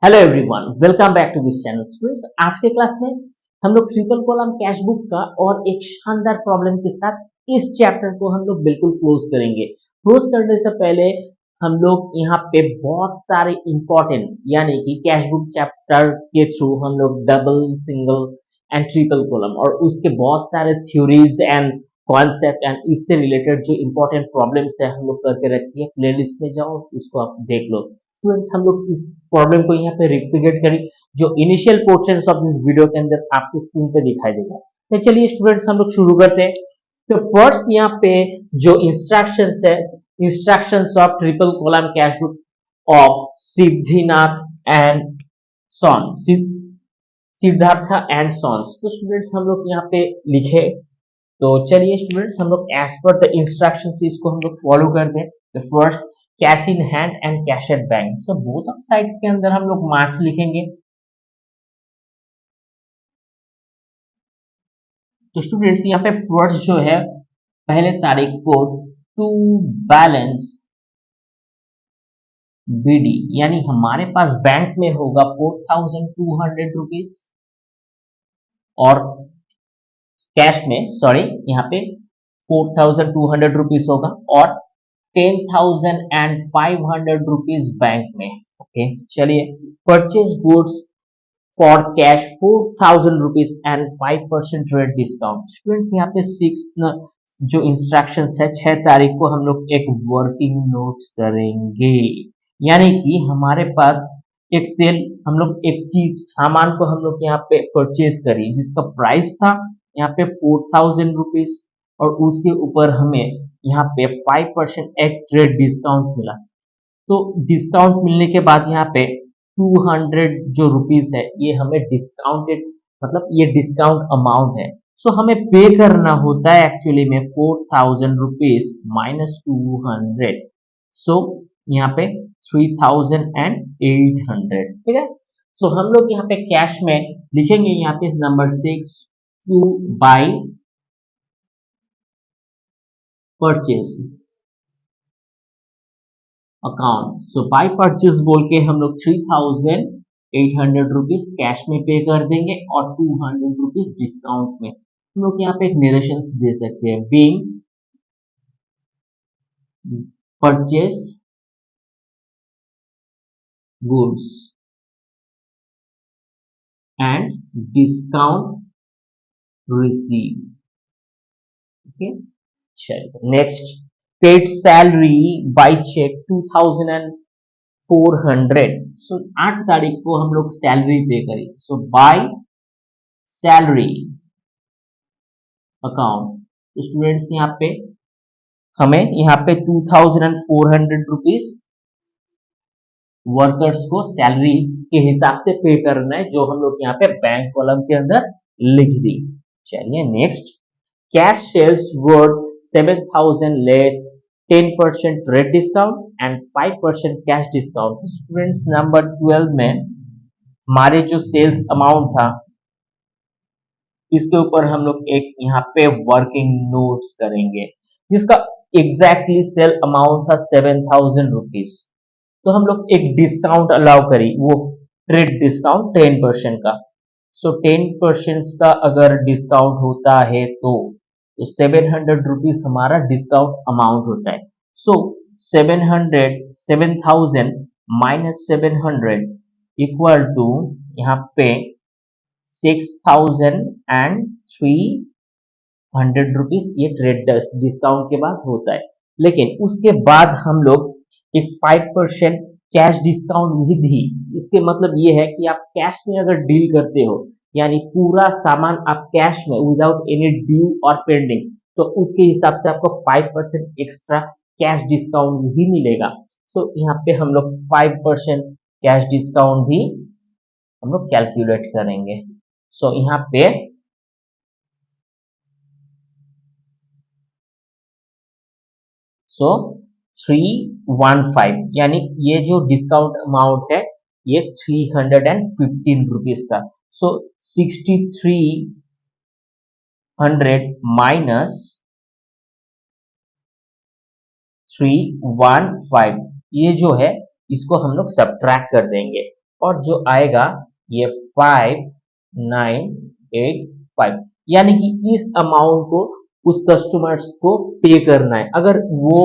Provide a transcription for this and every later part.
Hello everyone, welcome back to this channel. Students, आज के class में हम लोग ट्रिपल कॉलम कैश बुक का और एक शानदार प्रॉब्लम के साथ इस चैप्टर को हम लोग बिल्कुल क्लोज करेंगे। क्लोज करने से पहले हम लोग यहाँ पे बहुत सारे इंपॉर्टेंट यानी कि कैश बुक चैप्टर के थ्रू हम लोग double, single and triple column और उसके बहुत सारे थ्योरीज एंड कॉन्सेप्ट एंड इससे रिलेटेड जो इंपॉर्टेंट प्रॉब्लम्स है हम लोग करके रखी है। प्लेलिस्ट में जाओ, उसको आप देख लो। स्टूडेंट्स, हम लोग इस प्रॉब्लम को यहाँ पे रिप्लिकेट करें जो initial portions of this video के अंदर आपकी स्क्रीन पे दिखाई देगा। तो चलिए स्टूडेंट्स, हम लोग शुरू करते हैं। तो फर्स्ट यहाँ पे जो इंस्ट्रक्शंस है, instructions of triple column cash book of Siddhinath and son, Siddharth and sons. तो स्टूडेंट्स, हम लोग यहाँ पे लिखे। तो चलिए स्टूडेंट्स, हम लोग एज पर द इंस्ट्रक्शंस इसको हम लोग फॉलो करते हैं। तो first, cash in hand and cash at bank. So both of sides के अंदर हम लोग मार्च लिखेंगे। तो स्टूडेंट्स, यहाँ पे फर्स्ट जो है पहले तारीख को टू बैलेंस बीडी, यानी हमारे पास बैंक में होगा 4200 रुपीज और कैश में, सॉरी, यहाँ पे 4200 रुपीज होगा और 10,500 रुपीज बैंक में। ओके, चलिए, purchase goods for cash 4000 rupees and 5% rate discount. Students, यहाँ पे सिक्स जो इंस्ट्रक्शंस है, 6 तारीख को हम लोग एक वर्किंग नोट्स करेंगे, यानी कि हमारे पास एक सेल, हम लोग एक चीज सामान को हम लोग यहाँ पे परचेज करी जिसका प्राइस था यहाँ पे 4000 रुपीज और उसके ऊपर हमें यहाँ पे 5% एक ट्रेड डिस्काउंट मिला। तो डिस्काउंट मिलने के बाद यहाँ पे 200 जो रुपीस है ये हमें डिस्काउंटेड, मतलब ये डिस्काउंट अमाउंट है। सो हमें पे करना होता है एक्चुअली में 4000 रुपीज माइनस 200। सो यहाँ पे 3800। ठीक है। सो हम लोग यहाँ पे कैश में लिखेंगे, यहाँ पे number 6 two by purchase account. So by purchase बोल के हम लोग 3800 रुपीज कैश में पे कर देंगे और 200 रुपीज डिस्काउंट में। हम लोग यहाँ पे एक नरेशन दे सकते हैं, being purchase goods and discount receive. Okay, चलिए next, paid salary by cheque 2400। So 8 तारीख को हम लोग सैलरी पे करी। So by salary account. तो स्टूडेंट्स, यहाँ पे हमें यहाँ पे 2400 रुपीज वर्कर्स को सैलरी के हिसाब से पे करना है, जो हम लोग यहाँ पे बैंक कॉलम के अंदर लिख दी। चलिए next, cash sales worth 7000 less 10% rate discount and 5% cash discount. Students, number 12 में हमारे जो सेल्स अमाउंट था इसके ऊपर हम लोग एक यहाँ पे वर्किंग नोट्स करेंगे जिसका एग्जैक्टली सेल अमाउंट था 7000 रुपीज। तो हम लोग एक डिस्काउंट अलाउ करी, वो ट्रेड डिस्काउंट 10% का। सो 10% का अगर डिस्काउंट होता है तो 700 रुपीज हमारा डिस्काउंट अमाउंट होता है। सो 7000 माइनस 700 इक्वल टू यहाँ पे 6300 रुपीज, ये ट्रेड डिस्काउंट के बाद होता है। लेकिन उसके बाद हम लोग एक 5% कैश डिस्काउंट भी दी। इसके मतलब ये है कि आप कैश में अगर डील करते हो, यानी पूरा सामान आप कैश में विदाउट एनी ड्यू और पेंडिंग, तो उसके हिसाब से आपको 5% एक्स्ट्रा कैश डिस्काउंट भी मिलेगा। तो यहाँ पे हम लोग 5% कैश डिस्काउंट भी हम लोग कैलकुलेट करेंगे। सो यहाँ पे सो 315, यानी ये जो डिस्काउंट अमाउंट है ये 315 रुपीज का। सो 6300 माइनस 315, ये जो है इसको हम लोग सब्ट्रैक्ट कर देंगे। और जो आएगा ये 5985, यानी कि इस अमाउंट को उस कस्टमर्स को पे करना है। अगर वो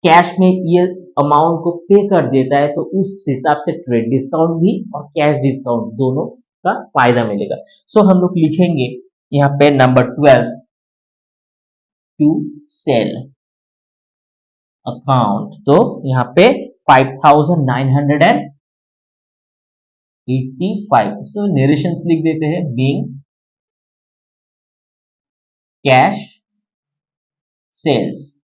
कैश में ये अमाउंट को पे कर देता है तो उस हिसाब से ट्रेड डिस्काउंट भी और कैश डिस्काउंट दोनों का फायदा मिलेगा। सो हम लोग लिखेंगे यहाँ पे नंबर 12, टू सेल अकाउंट। तो यहाँ पे 5985, तो नरेशंस लिख देते हैं, being cash sales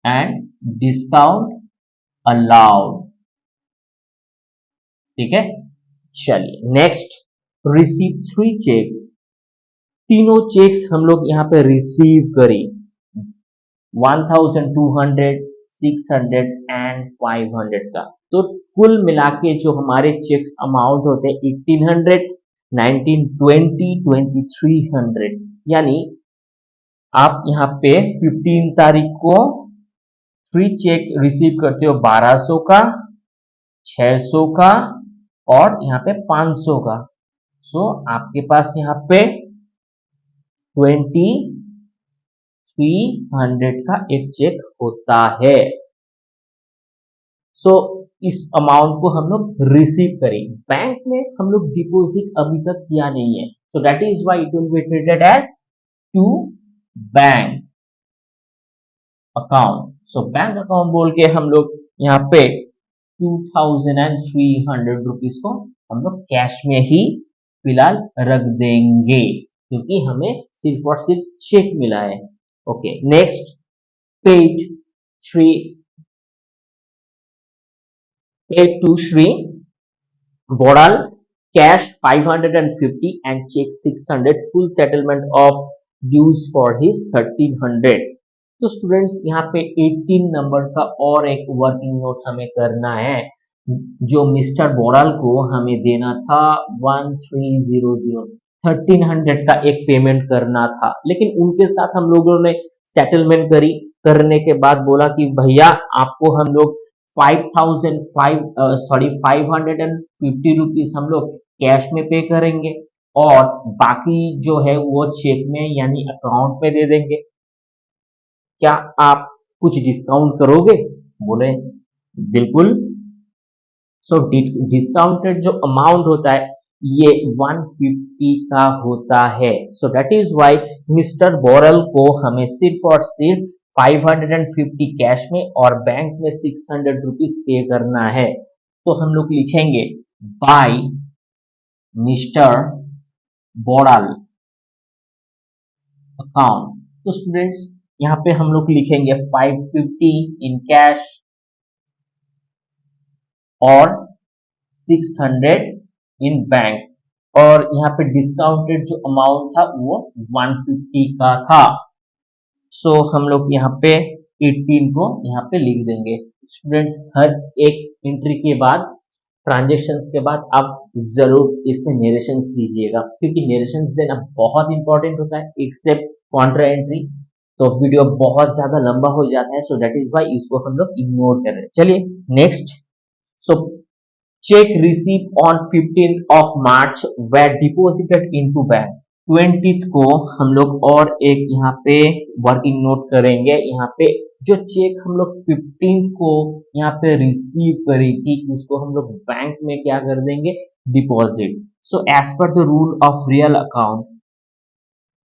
and discount allowed. ठीक है, चलिए नेक्स्ट, रिसीव 3 चेक्स। तीनों चेक्स हम लोग यहाँ पे रिसीव करी, 1200, 600 एंड 500 का। तो कुल मिला के जो हमारे चेक्स अमाउंट होते हैं 1800, 1920, 2300, यानी आप यहाँ पे 15 तारीख को 3 चेक रिसीव करते हो, 1200 का, 600 का और यहाँ पे 500 का। सो आपके पास यहाँ पे 2300 का एक चेक होता है। सो इस अमाउंट को हम लोग रिसीव करेंगे। बैंक में हम लोग डिपॉजिट अभी तक किया नहीं है, so that is why it will be treated as to bank account. So bank account बोल के हम लोग यहाँ पे 2300 रुपीज को हम लोग कैश में ही फिलहाल रख देंगे, क्योंकि हमें सिर्फ और सिर्फ चेक मिला है। Okay, next, paid to Shri Boral cash 550 and check 600 full settlement of dues for his 1300। तो स्टूडेंट्स यहाँ पे 18 नंबर का और एक वर्किंग नोट हमें करना है, जो मिस्टर बोराल को हमें देना था 1300, 1300 का एक पेमेंट करना था। लेकिन उनके साथ हम लोगों ने सेटलमेंट करी, करने के बाद बोला कि भैया आपको हम लोग 550 रुपीज हम लोग कैश में पे करेंगे और बाकी जो है वो चेक में यानी अकाउंट में दे देंगे, क्या आप कुछ डिस्काउंट करोगे? बोले बिल्कुल। सो डिस्काउंटेड जो अमाउंट होता है ये 150 का होता है। So that is why mister Boral को हमें सिर्फ और सिर्फ 550 कैश में और बैंक में 600 रुपीज पे करना है। तो हम लोग लिखेंगे बाय मिस्टर बोरल अकाउंट। तो स्टूडेंट्स यहाँ पे हम लोग लिखेंगे 550 इन कैश और 600 इन बैंक, और यहाँ पे डिस्काउंटेड जो अमाउंट था वो 150 का था। सो हम लोग यहाँ पे 18 को यहाँ पे लिख देंगे। स्टूडेंट्स हर एक एंट्री के बाद, ट्रांजेक्शन्स के बाद आप जरूर इसमें नरेशंस दीजिएगा, क्योंकि नरेशंस देना बहुत इंपॉर्टेंट होता है एक्सेप्ट कॉन्ट्रा एंट्री। तो वीडियो बहुत ज्यादा लंबा हो जाता है, सो दैट इज व्हाई इसको हम लोग इग्नोर कर रहे हैं। चलिए next, so check receive on 15th of March were deposited into bank. 20th को हम लोग और एक यहाँ पे वर्किंग नोट करेंगे। यहाँ पे जो चेक हम लोग 15th को यहाँ पे रिसीव करी थी उसको हम लोग बैंक में क्या कर देंगे, deposit. So as per the rule of real account,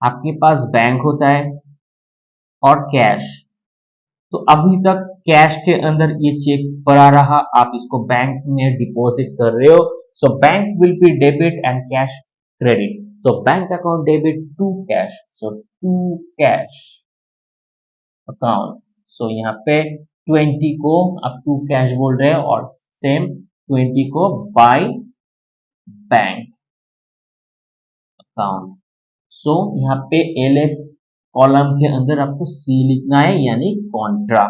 आपके पास बैंक होता है और कैश, तो अभी तक कैश के अंदर ये चेक पड़ा रहा, आप इसको बैंक में डिपॉजिट कर रहे हो। So bank will be debit and cash credit. So bank account debit to cash, so to cash account. So यहाँ पे 20 को आप टू कैश बोल रहे हो और सेम 20 को बाय बैंक अकाउंट। सो यहाँ पे एलएफ कॉलम के अंदर आपको सी लिखना है, यानी कॉन्ट्रा।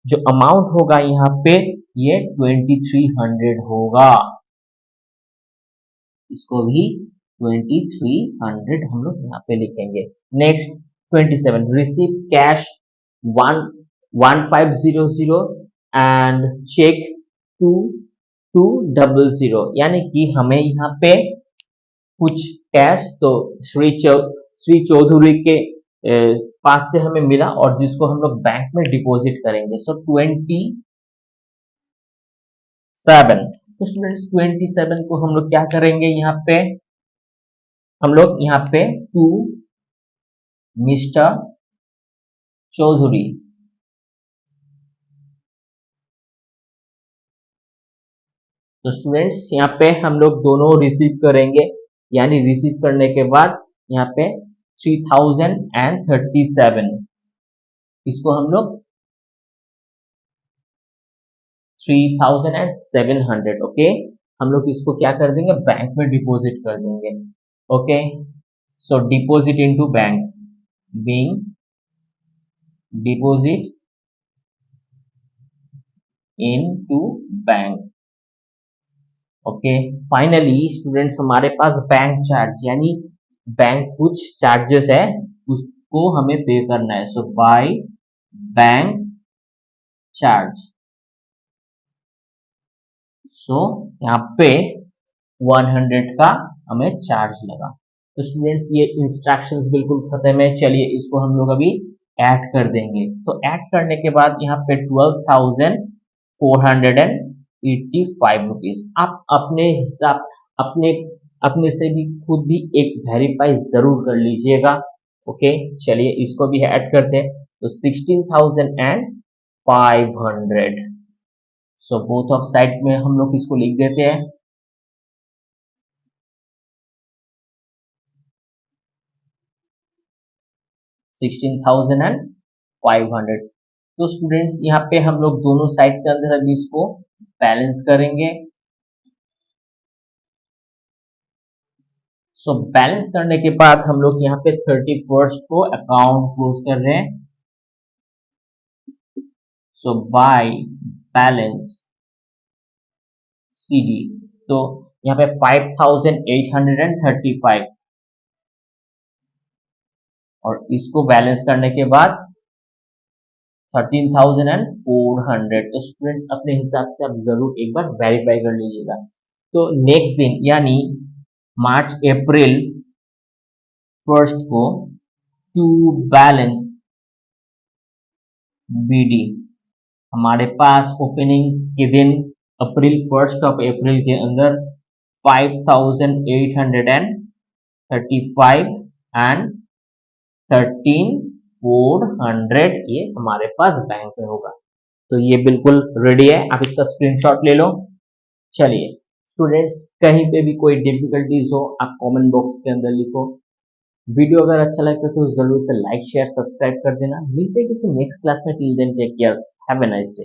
जो अमाउंट होगा यहाँ पे ये 2300 होगा, इसको भी 2300 हम लोग यहाँ पे लिखेंगे। Next 27, receive cash 1500 and cheque 2 200, यानी कि हमें यहाँ पे कुछ कैश तो श्री चौधरी के पास से हमें मिला और जिसको हम लोग बैंक में डिपॉजिट करेंगे। सो 27, तो स्टूडेंट्स 27 को हम लोग क्या करेंगे, यहाँ पे हम लोग यहाँ पे टू मिस्टर चौधरी, तो स्टूडेंट्स यहाँ पे हम लोग दोनों रिसीव करेंगे, यानी रिसीव करने के बाद यहाँ पे 3037, इसको हम लोग 3700, ओके, हम लोग इसको क्या कर देंगे, बैंक में डिपॉजिट कर देंगे। Okay, so deposit into bank, being deposit into bank. Okay, finally students हमारे पास बैंक चार्ज, यानी बैंक कुछ चार्जेस है उसको हमें पे करना है। So by bank charge, so यहाँ पे 100 का हमें चार्ज लगा। तो स्टूडेंट्स ये इंस्ट्रक्शंस बिल्कुल खत्म है, चलिए इसको हम लोग अभी ऐड कर देंगे। तो ऐड करने के बाद यहाँ पे 12,485 रुपीज। आप अपने हिसाब अपने अपने से भी खुद भी एक वेरीफाई जरूर कर लीजिएगा। ओके, चलिए इसको भी ऐड करते हैं। तो 16,500, सो बोथ ऑफ साइड में हम लोग इसको लिख देते हैं। 16,500। तो स्टूडेंट्स यहाँ पे हम लोग दोनों साइड के अंदर अभी इसको बैलेंस करेंगे। सो बैलेंस करने के बाद हम लोग यहाँ पे 31st को अकाउंट क्लोज कर रहे हैं। सो बाय बैलेंस CD, तो यहाँ पे 5,835 और इसको बैलेंस करने के बाद 13,400। तो स्टूडेंट्स अपने हिसाब से आप जरूर एक बार वेरीफाई कर लीजिएगा। तो नेक्स्ट दिन यानी मार्च अप्रैल 1st को टू बैलेंस BD, हमारे पास ओपनिंग के दिन अप्रैल 1st ऑफ अप्रैल के अंदर 5,835 एंड 13,400 ये हमारे पास बैंक में होगा। तो ये बिल्कुल रेडी है, आप इसका स्क्रीनशॉट ले लो। चलिए स्टूडेंट्स, कहीं पे भी कोई डिफिकल्टीज हो आप कमेंट बॉक्स के अंदर लिखो। वीडियो अगर अच्छा लगता है तो जरूर से लाइक शेयर सब्सक्राइब कर देना। मिलते हैं किसी नेक्स्ट क्लास में, till then take care, have a nice day.